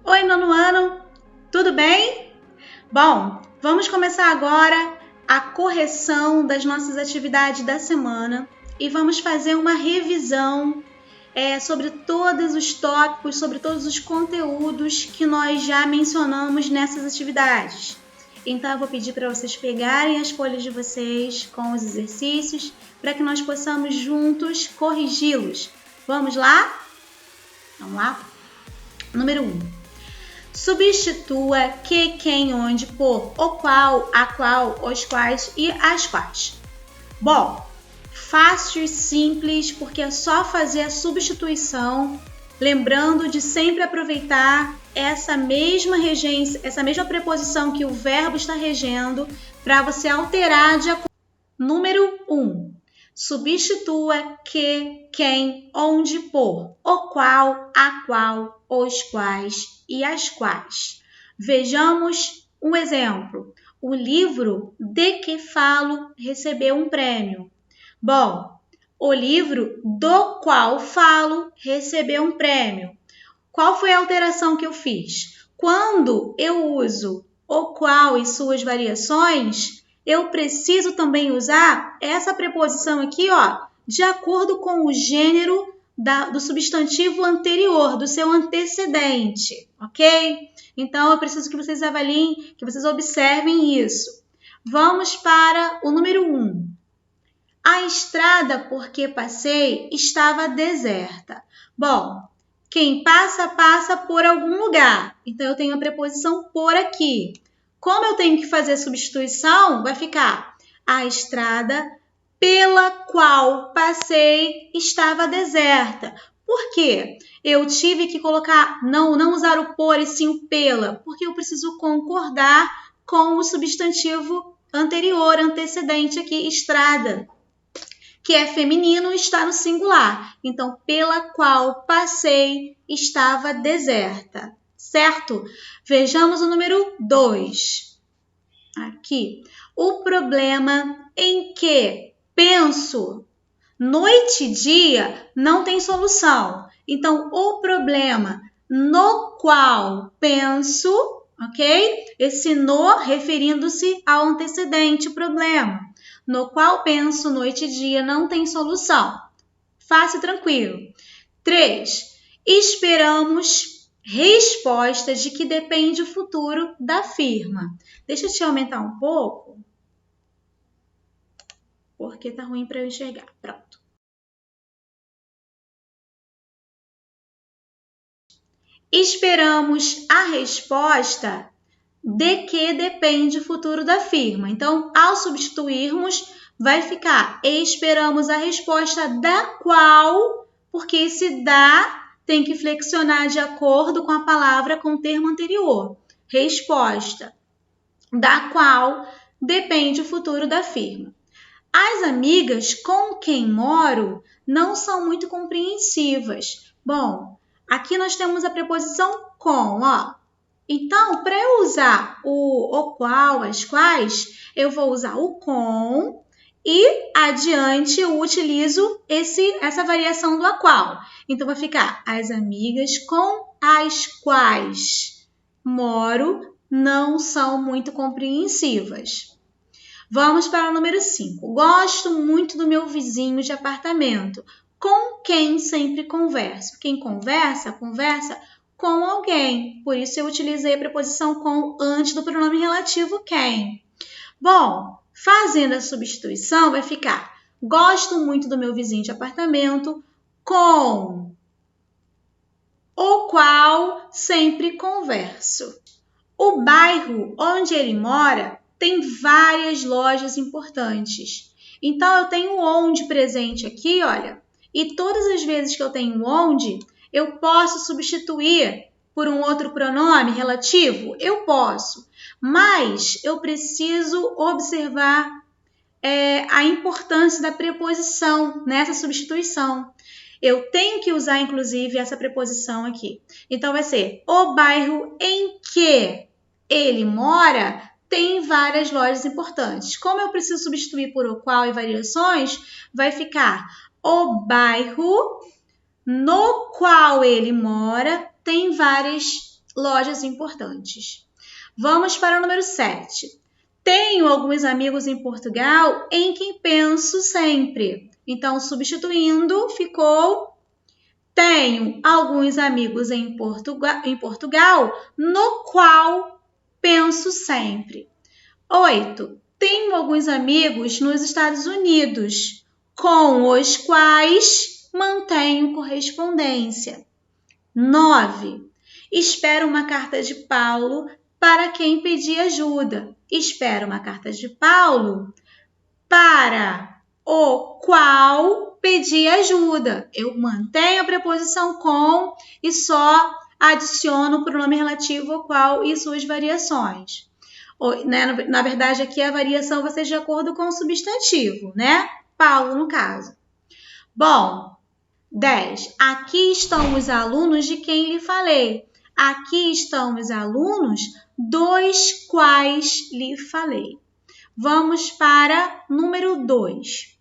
Oi, nono ano, tudo bem? Bom, vamos começar agora a correção das nossas atividades da semana e vamos fazer uma revisão sobre todos os tópicos, sobre todos os conteúdos que nós já mencionamos nessas atividades. Então, eu vou pedir para vocês pegarem as folhas de vocês com os exercícios para que nós possamos juntos corrigi-los. Vamos lá? Vamos lá? Número 1. Substitua que, quem, onde por o qual, a qual, os quais e as quais. Bom, fácil e simples, porque é só fazer a substituição, lembrando de sempre aproveitar essa mesma regência, essa mesma preposição que o verbo está regendo, para você alterar de acordo. Número 1. Substitua que, quem, onde por o qual, a qual, os quais e as quais. Vejamos um exemplo. O livro de que falo recebeu um prêmio. Bom, o livro do qual falo recebeu um prêmio. Qual foi a alteração que eu fiz? Quando eu uso o qual e suas variações, eu preciso também usar essa preposição aqui, ó, de acordo com o gênero do substantivo anterior, do seu antecedente, ok? Então, eu preciso que vocês avaliem, que vocês observem isso. Vamos para o número 1. A estrada por que passei estava deserta. Bom, quem passa, passa por algum lugar. Então, eu tenho a preposição por aqui. Como eu tenho que fazer a substituição, vai ficar a estrada pela qual passei estava deserta. Por quê? Eu tive que colocar, não usar o por e sim o pela, porque eu preciso concordar com o substantivo anterior, antecedente aqui, estrada, que é feminino, está no singular. Então, pela qual passei estava deserta, certo? Vejamos o número 2. Aqui. O problema em que penso noite e dia não tem solução. Então, o problema no qual penso, ok? Esse no referindo-se ao antecedente problema. No qual penso noite e dia não tem solução. Fácil e tranquilo. 3. Esperamos respostas de que depende o futuro da firma. Deixa eu te aumentar um pouco, porque tá ruim para eu enxergar. Pronto. Esperamos a resposta de que depende o futuro da firma. Então, ao substituirmos, vai ficar esperamos a resposta da qual, porque esse da tem que flexionar de acordo com a palavra, com o termo anterior. Resposta da qual depende o futuro da firma. As amigas com quem moro não são muito compreensivas. Bom, aqui nós temos a preposição com, ó. Então, para eu usar o qual, as quais, eu vou usar o com e adiante eu utilizo essa variação do a qual. Então, vai ficar as amigas com as quais moro não são muito compreensivas. Vamos para o número 5. Gosto muito do meu vizinho de apartamento. Com quem sempre converso? Quem conversa, conversa com alguém. Por isso, eu utilizei a preposição com antes do pronome relativo quem. Bom, fazendo a substituição, vai ficar gosto muito do meu vizinho de apartamento com o qual sempre converso. O bairro onde ele mora tem várias lojas importantes. Então, eu tenho onde presente aqui, olha, e todas as vezes que eu tenho onde, eu posso substituir por um outro pronome relativo? Eu posso, mas eu preciso observar a importância da preposição nessa substituição. Eu tenho que usar, inclusive, essa preposição aqui. Então, vai ser o bairro em que ele mora tem várias lojas importantes. Como eu preciso substituir por o qual e variações, vai ficar o bairro no qual ele mora tem várias lojas importantes. Vamos para o número 7. Tenho alguns amigos em Portugal em quem penso sempre. Então, substituindo, ficou: tenho alguns amigos em Portugal no qual penso sempre. 8. Tenho alguns amigos nos Estados Unidos, com os quais mantenho correspondência. 9. Espero uma carta de Paulo para quem pedir ajuda. Espero uma carta de Paulo para o qual pedir ajuda. Eu mantenho a preposição com e só adiciono o pronome relativo ao qual e suas variações. Na verdade, aqui a variação vai ser de acordo com o substantivo, né? Paulo, no caso. Bom, 10. Aqui estão os alunos de quem lhe falei. Aqui estão os alunos dos quais lhe falei. Vamos para número 2.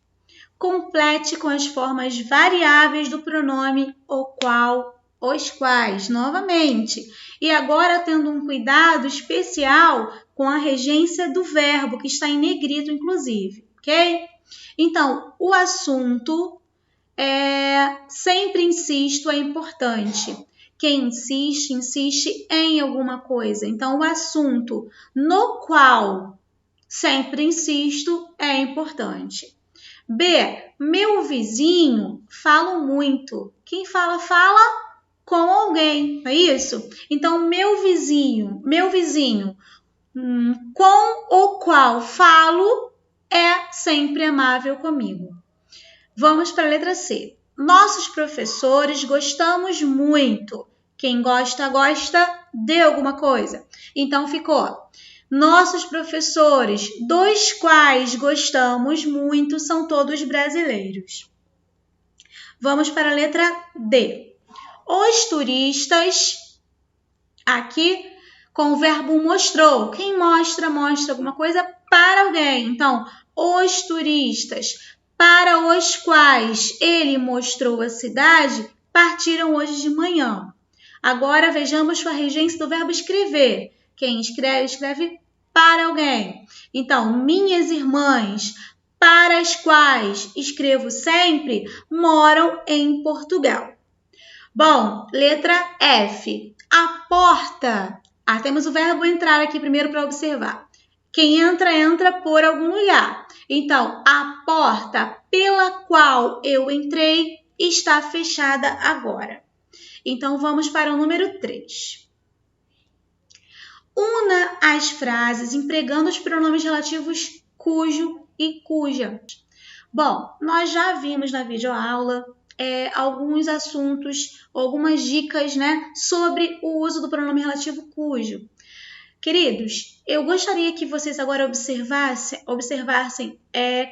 Complete com as formas variáveis do pronome o qual, os quais, novamente. E agora tendo um cuidado especial com a regência do verbo, que está em negrito, inclusive, ok? Então, o assunto, sempre insisto, é importante. Quem insiste, insiste em alguma coisa. Então, o assunto no qual sempre insisto é importante. B. Meu vizinho fala muito. Quem fala, fala com alguém, não é isso? Então, meu vizinho, com o qual falo é sempre amável comigo. Vamos para a letra C. Nossos professores gostamos muito. Quem gosta, gosta de alguma coisa. Então, ficou: nossos professores, dos quais gostamos muito, são todos brasileiros. Vamos para a letra D. Os turistas, aqui com o verbo mostrou. Quem mostra, mostra alguma coisa para alguém. Então, os turistas para os quais ele mostrou a cidade partiram hoje de manhã. Agora vejamos a regência do verbo escrever. Quem escreve, escreve para alguém. Então, minhas irmãs, para as quais escrevo sempre, moram em Portugal. Bom, letra F. A porta. Temos o verbo entrar aqui primeiro para observar. Quem entra, entra por algum lugar. Então, a porta pela qual eu entrei está fechada agora. Então, vamos para o número 3. Una as frases empregando os pronomes relativos cujo e cuja. Bom, nós já vimos na videoaula alguns assuntos, algumas dicas, né, sobre o uso do pronome relativo cujo. Queridos, eu gostaria que vocês agora observassem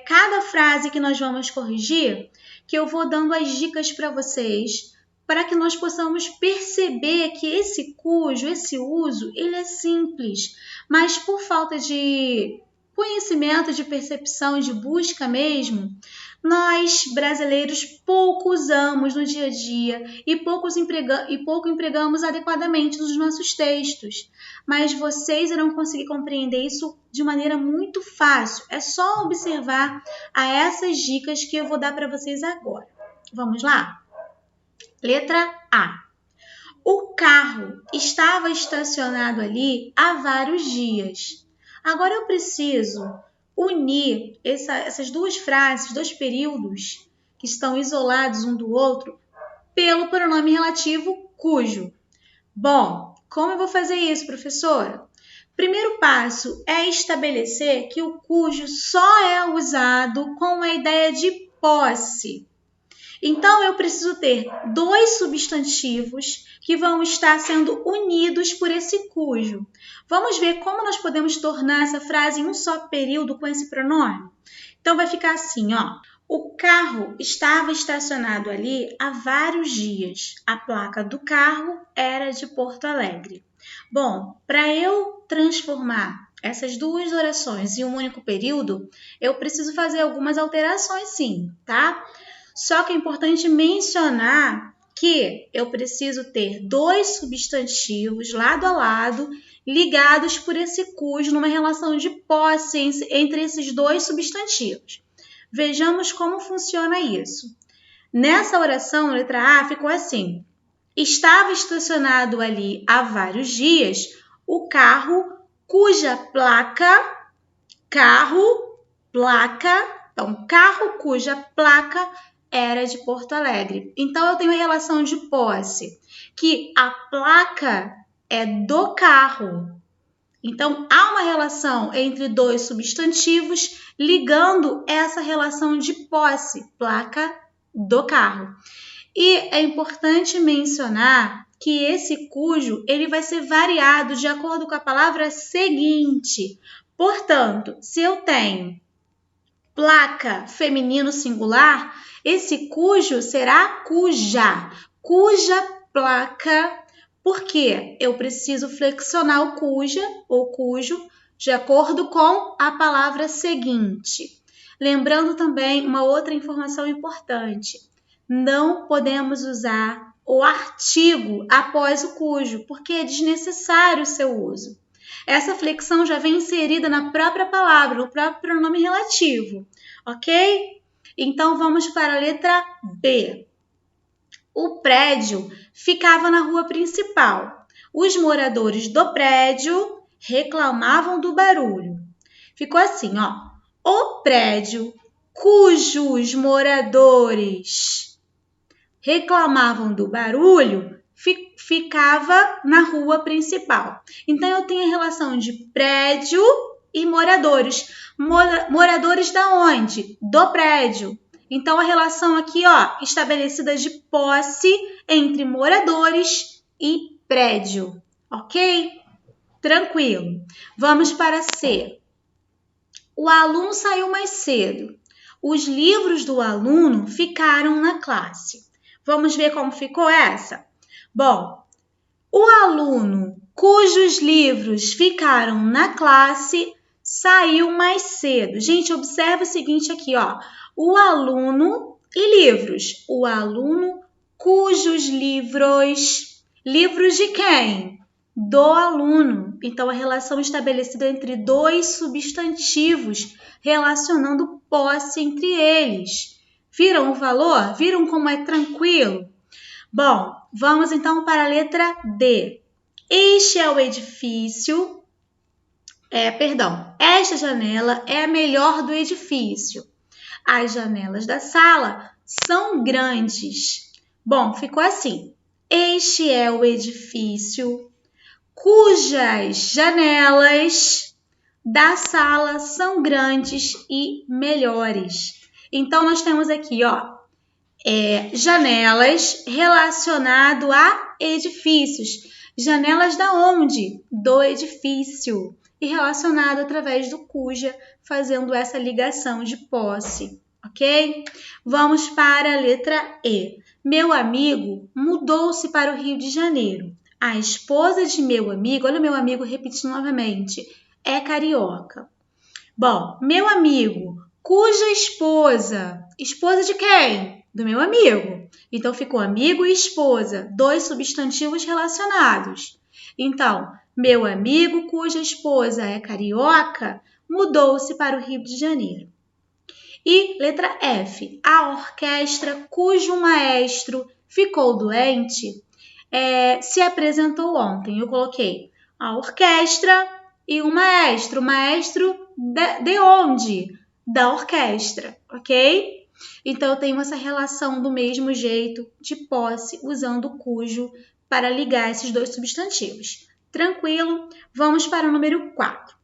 cada frase que nós vamos corrigir, que eu vou dando as dicas para vocês, para que nós possamos perceber que esse cujo, esse uso, ele é simples, mas por falta de conhecimento, de percepção, de busca mesmo, nós brasileiros pouco usamos no dia a dia e pouco empregamos adequadamente nos nossos textos. Mas vocês irão conseguir compreender isso de maneira muito fácil. É só observar essas dicas que eu vou dar para vocês agora. Vamos lá? Letra A. O carro estava estacionado ali há vários dias. Agora eu preciso unir essas duas frases, dois períodos que estão isolados um do outro pelo pronome relativo cujo. Bom, como eu vou fazer isso, professora? Primeiro passo é estabelecer que o cujo só é usado com a ideia de posse. Então, eu preciso ter dois substantivos que vão estar sendo unidos por esse cujo. Vamos ver como nós podemos tornar essa frase em um só período com esse pronome? Então, vai ficar assim, ó. O carro estava estacionado ali há vários dias. A placa do carro era de Porto Alegre. Bom, para eu transformar essas duas orações em um único período, eu preciso fazer algumas alterações sim, tá? Só que é importante mencionar que eu preciso ter dois substantivos lado a lado, ligados por esse cujo numa relação de posse entre esses dois substantivos. Vejamos como funciona isso. Nessa oração, letra A, ficou assim: estava estacionado ali há vários dias o carro cuja placa, então carro cuja placa era de Porto Alegre. Então eu tenho a relação de posse, que a placa é do carro. Então há uma relação entre dois substantivos ligando essa relação de posse, placa do carro. E é importante mencionar que esse cujo ele vai ser variado de acordo com a palavra seguinte. Portanto, se eu tenho placa feminino singular, esse cujo será cuja placa, porque eu preciso flexionar o cuja ou cujo de acordo com a palavra seguinte. Lembrando também uma outra informação importante: não podemos usar o artigo após o cujo, porque é desnecessário o seu uso. Essa flexão já vem inserida na própria palavra, no próprio pronome relativo, ok? Então, vamos para a letra B. O prédio ficava na rua principal. Os moradores do prédio reclamavam do barulho. Ficou assim, ó. O prédio cujos moradores reclamavam do barulho ficava na rua principal. Então, eu tenho a relação de prédio e moradores. Moradores da onde? Do prédio. Então, a relação aqui, ó, estabelecida de posse entre moradores e prédio. Ok? Tranquilo. Vamos para C. O aluno saiu mais cedo. Os livros do aluno ficaram na classe. Vamos ver como ficou essa? Bom, o aluno cujos livros ficaram na classe saiu mais cedo. Gente, observa o seguinte aqui, ó. O aluno e livros. O aluno cujos livros. Livros de quem? Do aluno. Então, a relação estabelecida entre dois substantivos, relacionando posse entre eles. Viram o valor? Viram como é tranquilo? Bom, vamos então para a letra D. Este é o edifício. Esta janela é a melhor do edifício. As janelas da sala são grandes. Bom, ficou assim. Este é o edifício cujas janelas da sala são grandes e melhores. Então, nós temos aqui, ó, janelas relacionado a edifícios. Janelas da onde? Do edifício. E relacionado através do cuja, fazendo essa ligação de posse, ok? Vamos para a letra E. Meu amigo mudou-se para o Rio de Janeiro. A esposa de meu amigo, olha o meu amigo repetindo novamente, é carioca. Bom, meu amigo, cuja esposa de quem? Do meu amigo. Então, ficou amigo e esposa, dois substantivos relacionados. Então, meu amigo cuja esposa é carioca mudou-se para o Rio de Janeiro. E letra F. A orquestra cujo maestro ficou doente se apresentou ontem. Eu coloquei a orquestra e o maestro. O maestro de onde? Da orquestra, ok? Então, eu tenho essa relação do mesmo jeito de posse, usando o cujo para ligar esses dois substantivos. Tranquilo? Vamos para o número 4.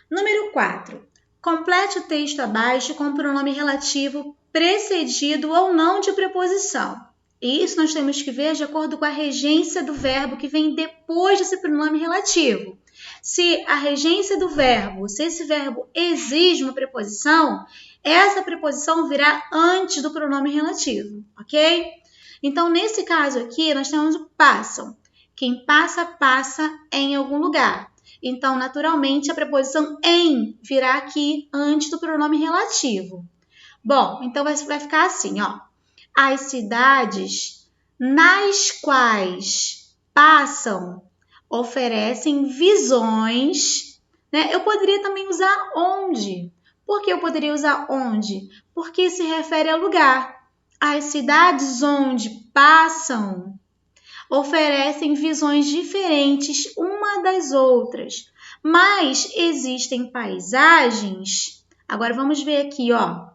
Número 4. Complete o texto abaixo com o pronome relativo precedido ou não de preposição. E isso nós temos que ver de acordo com a regência do verbo que vem depois desse pronome relativo. Se a regência do verbo, se esse verbo exige uma preposição, essa preposição virá antes do pronome relativo, ok? Então, nesse caso aqui, nós temos o passam. Quem passa, passa em algum lugar. Então, naturalmente, a preposição em virá aqui antes do pronome relativo. Bom, então vai ficar assim, ó. As cidades nas quais passam, oferecem visões, né? Eu poderia também usar onde. Por que eu poderia usar onde? Porque se refere a lugar. As cidades onde passam oferecem visões diferentes uma das outras, mas existem paisagens. Agora vamos ver aqui, ó.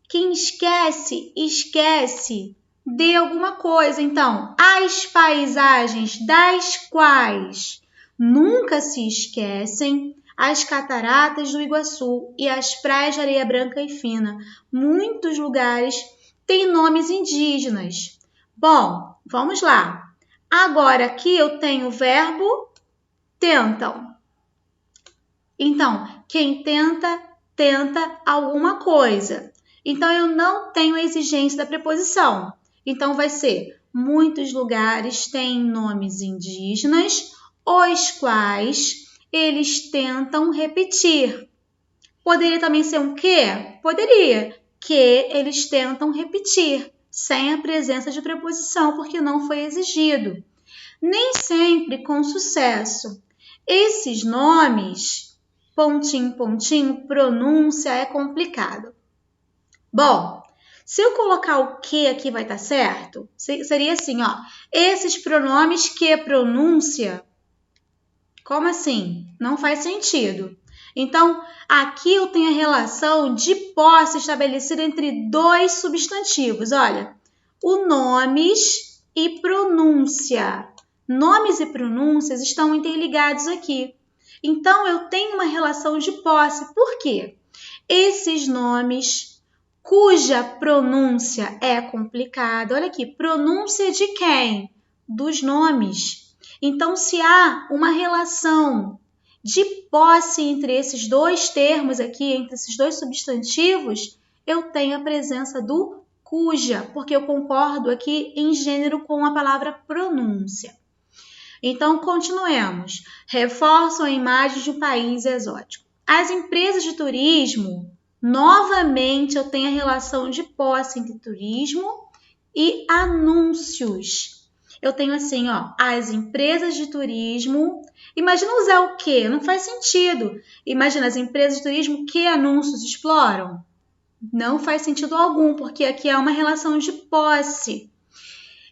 Quem esquece, esquece de alguma coisa. Então, as paisagens das quais nunca se esquecem, as cataratas do Iguaçu e as praias de areia branca e fina. Muitos lugares têm nomes indígenas. Bom, vamos lá. Agora aqui eu tenho o verbo tentam. Então, quem tenta, tenta alguma coisa. Então, eu não tenho a exigência da preposição. Então, vai ser muitos lugares têm nomes indígenas, os quais eles tentam repetir. Poderia também ser um quê? Poderia. Que eles tentam repetir, sem a presença de preposição, porque não foi exigido. Nem sempre com sucesso. Esses nomes, pontinho, pontinho, pronúncia é complicado. Bom, se eu colocar o que aqui vai estar certo, seria assim, ó. Esses pronomes que pronúncia, como assim? Não faz sentido. Então, aqui eu tenho a relação de posse estabelecida entre dois substantivos. Olha, o nomes e pronúncia. Nomes e pronúncias estão interligados aqui. Então, eu tenho uma relação de posse. Por quê? Esses nomes cuja pronúncia é complicada. Olha aqui, pronúncia de quem? Dos nomes. Então, se há uma relação de posse entre esses dois termos aqui, entre esses dois substantivos, eu tenho a presença do cuja, porque eu concordo aqui em gênero com a palavra pronúncia. Então, continuemos. Reforçam a imagem de um país exótico. As empresas de turismo, novamente, eu tenho a relação de posse entre turismo e anúncios. Eu tenho assim, ó, as empresas de turismo. Imagina usar o quê? Não faz sentido. Imagina as empresas de turismo que anúncios exploram. Não faz sentido algum, porque aqui há uma relação de posse.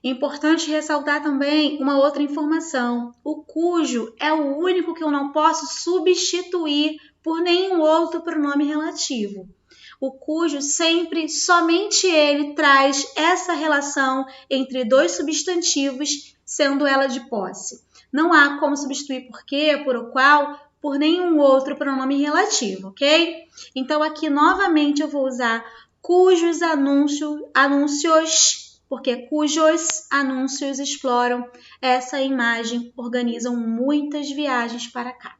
Importante ressaltar também uma outra informação. O cujo é o único que eu não posso substituir por nenhum outro pronome relativo. O cujo sempre, somente ele traz essa relação entre dois substantivos, sendo ela de posse. Não há como substituir por quê, por o qual, por nenhum outro pronome relativo, ok? Então, aqui novamente eu vou usar cujos anúncios, porque cujos anúncios exploram essa imagem, organizam muitas viagens para cá.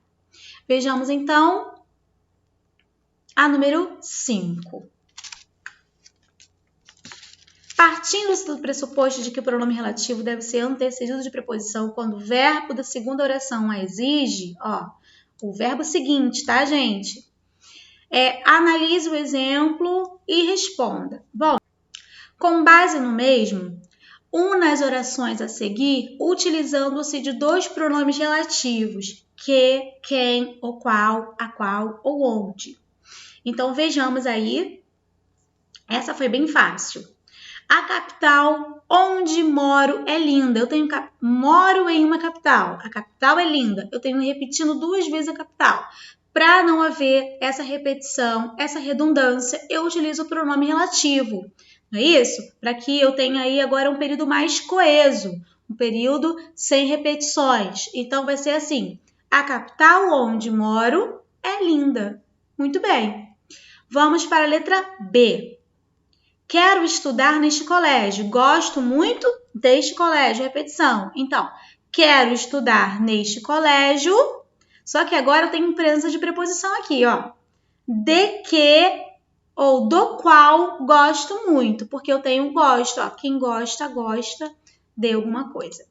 Vejamos então a número 5. Partindo do pressuposto de que o pronome relativo deve ser antecedido de preposição quando o verbo da segunda oração a exige, ó, o verbo seguinte, tá, gente? Analise o exemplo e responda. Bom, com base no mesmo, una as orações a seguir utilizando-se de dois pronomes relativos, que, quem, o qual, a qual ou onde. Então, vejamos aí. Essa foi bem fácil. A capital onde moro é linda. Eu moro em uma capital. A capital é linda. Eu tenho repetindo 2 vezes a capital. Para não haver essa repetição, essa redundância, eu utilizo o pronome relativo. Não é isso? Para que eu tenha aí agora um período mais coeso, um período sem repetições. Então, vai ser assim. A capital onde moro é linda. Muito bem. Vamos para a letra B. Quero estudar neste colégio. Gosto muito deste colégio. Repetição. Então, quero estudar neste colégio. Só que agora eu tenho presença de preposição aqui, ó. De que ou do qual gosto muito. Porque eu tenho gosto, ó. Quem gosta, gosta de alguma coisa.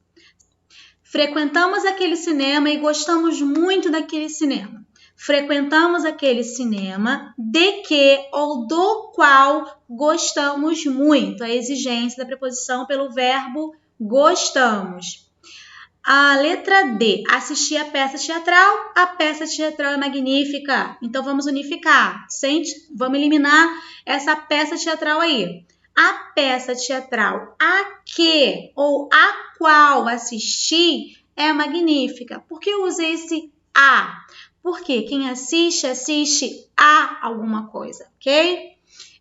Frequentamos aquele cinema e gostamos muito daquele cinema. Frequentamos aquele cinema de que ou do qual gostamos muito. A exigência da preposição pelo verbo Gostamos. A letra D, assistir a peça teatral. A peça teatral é magnífica. Então, vamos unificar. Vamos eliminar essa peça teatral aí. A peça teatral a que ou a qual assisti é magnífica. Por que eu usei esse a? Porque quem assiste, assiste a alguma coisa, ok?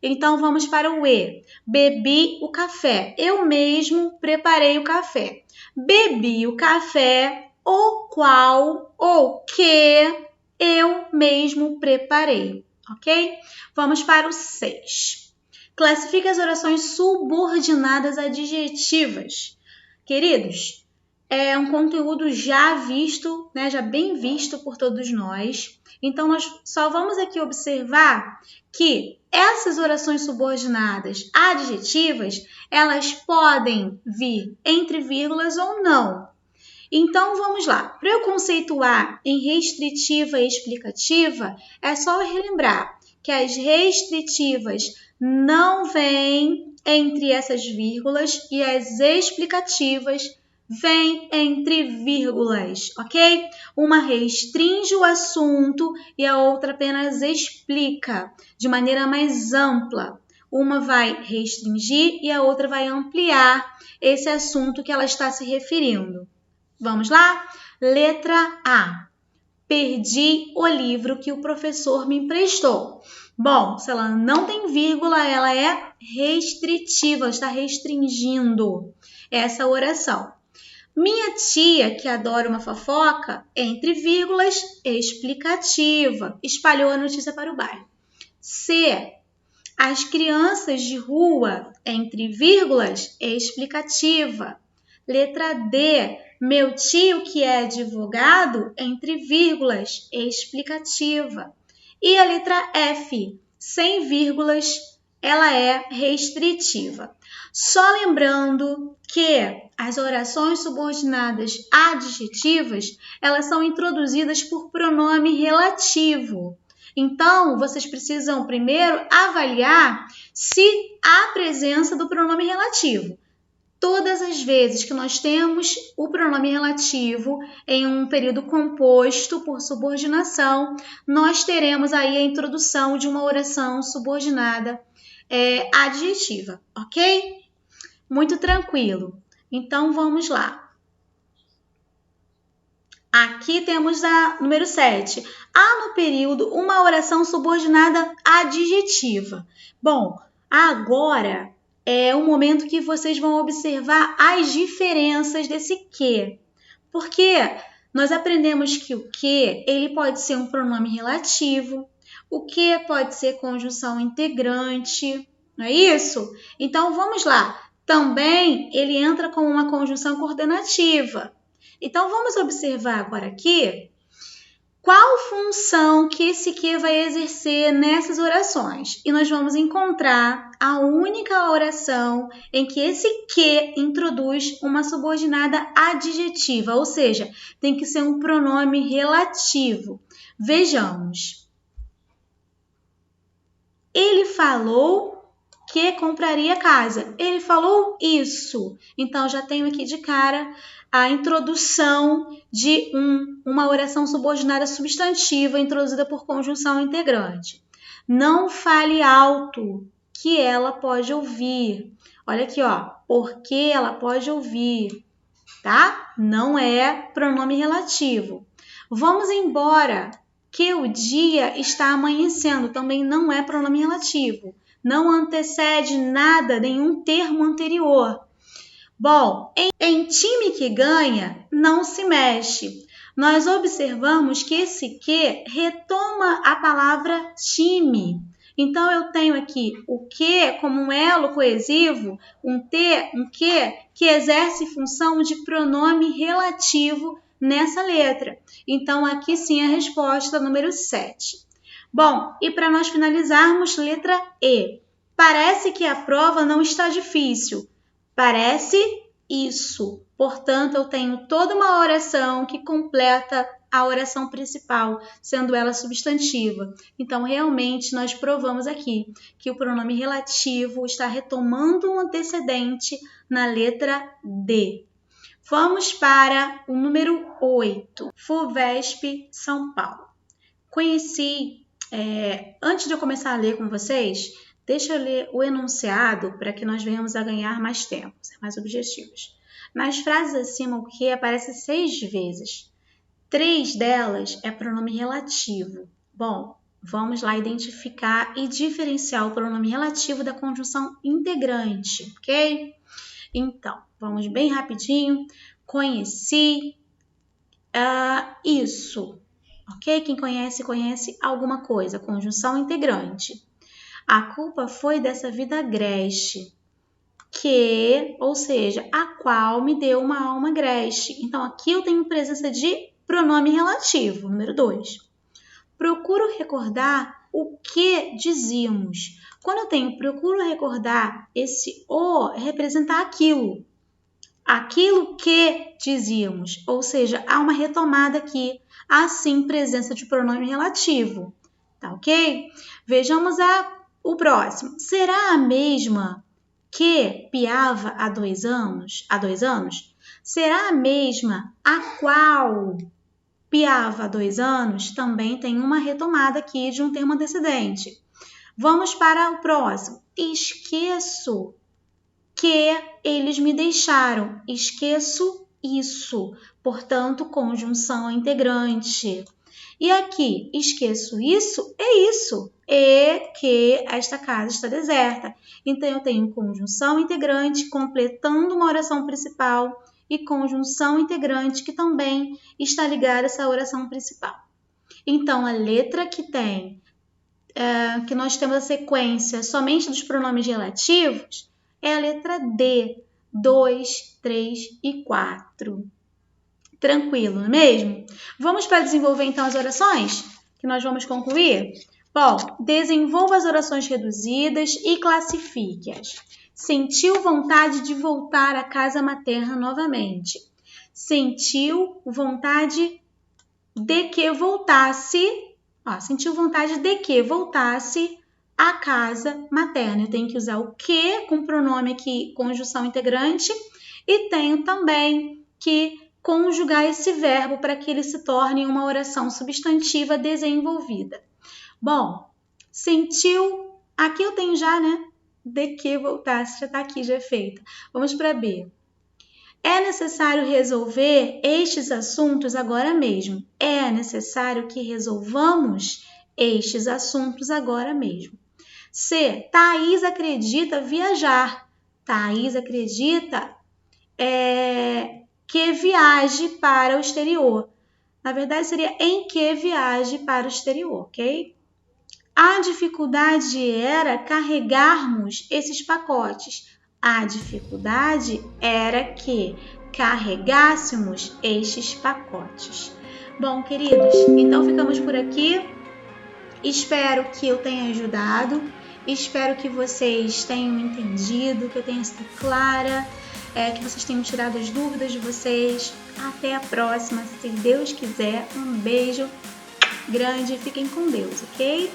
Então, vamos para o E. Bebi o café. Eu mesmo preparei o café. Bebi o café, o qual ou que eu mesmo preparei, ok? Vamos para o 6. Classifique as orações subordinadas adjetivas. Queridos, é um conteúdo já visto, né, já bem visto por todos nós. Então, nós só vamos aqui observar que essas orações subordinadas adjetivas, elas podem vir entre vírgulas ou não. Então, vamos lá. Para eu conceituar em restritiva e explicativa, é só relembrar que as restritivas não vêm entre essas vírgulas e as explicativas vêm entre vírgulas, ok? Uma restringe o assunto e a outra apenas explica de maneira mais ampla. Uma vai restringir e a outra vai ampliar esse assunto que ela está se referindo. Vamos lá? Letra A. Perdi o livro que o professor me emprestou. Bom, se ela não tem vírgula, ela é restritiva, está restringindo essa oração. Minha tia, que adora uma fofoca, entre vírgulas, explicativa, espalhou a notícia para o bairro. C. As crianças de rua, entre vírgulas, explicativa. Letra D. Meu tio, que é advogado, entre vírgulas, explicativa. E a letra F, sem vírgulas, ela é restritiva. Só lembrando que as orações subordinadas adjetivas, elas são introduzidas por pronome relativo. Então, vocês precisam primeiro avaliar se há presença do pronome relativo. Todas as vezes que nós temos o pronome relativo em um período composto por subordinação, nós teremos aí a introdução de uma oração subordinada adjetiva, ok? Muito tranquilo. Então, vamos lá. Aqui temos a número 7. Há no período uma oração subordinada adjetiva. Bom, agora é o momento que vocês vão observar as diferenças desse que. Porque nós aprendemos que o que ele pode ser um pronome relativo, o que pode ser conjunção integrante, não é isso? Então, vamos lá. Também ele entra como uma conjunção coordenativa. Então, vamos observar agora aqui qual função que esse que vai exercer nessas orações. E nós vamos encontrar a única oração em que esse que introduz uma subordinada adjetiva, ou seja, tem que ser um pronome relativo. Vejamos. Ele falou que compraria casa. Ele falou isso. Então, já tenho aqui de cara a introdução de uma oração subordinada substantiva introduzida por conjunção integrante. Não fale alto, que ela pode ouvir. Olha aqui, ó, porque ela pode ouvir, tá? Não é pronome relativo. Vamos embora, que o dia está amanhecendo, também não é pronome relativo. Não antecede nada, nenhum termo anterior. Bom, em time que ganha, não se mexe. Nós observamos que esse que retoma a palavra time. Então, eu tenho aqui o que como um elo coesivo, um que exerce função de pronome relativo nessa letra. Então, aqui sim a resposta número 7. Bom, e para nós finalizarmos, letra E. Parece que a prova não está difícil. Parece isso. Portanto, eu tenho toda uma oração que completa a oração principal, sendo ela substantiva. Então, realmente, nós provamos aqui que o pronome relativo está retomando um antecedente na letra D. Vamos para o número 8, FUVESP São Paulo. Conheci, antes de eu começar a ler com vocês, deixa eu ler o enunciado para que nós venhamos a ganhar mais tempo, ser mais objetivos. Nas frases acima, o que aparece 6 vezes. 3 delas é pronome relativo. Bom, vamos lá identificar e diferenciar o pronome relativo da conjunção integrante, ok? Então, vamos bem rapidinho. Conheci isso, ok? Quem conhece, conhece alguma coisa. Conjunção integrante. A culpa foi dessa vida agreste, ou seja, a qual me deu uma alma agreste. Então, aqui eu tenho presença de pronome relativo, número 2. Procuro recordar o que dizíamos. Quando eu tenho procuro recordar, esse o representa aquilo. Aquilo que dizíamos, ou seja, há uma retomada aqui, assim presença de pronome relativo, tá ok? Vejamos o próximo. Será a mesma que piava há 2 anos? Será a mesma a qual piava há 2 anos? Também tem uma retomada aqui de um termo antecedente. Vamos para o próximo. Esqueço que eles me deixaram. Esqueço isso. Portanto, conjunção integrante. E aqui, esqueço isso, é isso. E que esta casa está deserta. Então, eu tenho conjunção integrante completando uma oração principal e conjunção integrante que também está ligada a essa oração principal. Então, a letra que tem, que nós temos a sequência somente dos pronomes relativos, é a letra D, 2, 3 e 4. Tranquilo, não é mesmo? Vamos para desenvolver então as orações, que nós vamos concluir? Bom, desenvolva as orações reduzidas e classifique-as. Sentiu vontade de voltar à casa materna novamente. Sentiu vontade de que voltasse. Sentiu vontade de que voltasse à casa materna. Eu tenho que usar o que com pronome aqui, conjunção integrante, e tenho também que conjugar esse verbo para que ele se torne uma oração substantiva desenvolvida. Bom, sentiu, aqui eu tenho já, né? De que voltasse, já está aqui, já é feita. Vamos para B. É necessário resolver estes assuntos agora mesmo. É necessário que resolvamos estes assuntos agora mesmo. C. Thaís acredita viajar. Thaís acredita que viaje para o exterior. Na verdade, seria em que viaje para o exterior, ok? A dificuldade era carregarmos esses pacotes. A dificuldade era que carregássemos estes pacotes. Bom, queridos, então ficamos por aqui. Espero que eu tenha ajudado. Espero que vocês tenham entendido, que eu tenha sido clara, que vocês tenham tirado as dúvidas de vocês. Até a próxima, se Deus quiser. Um beijo grande. Fiquem com Deus, ok?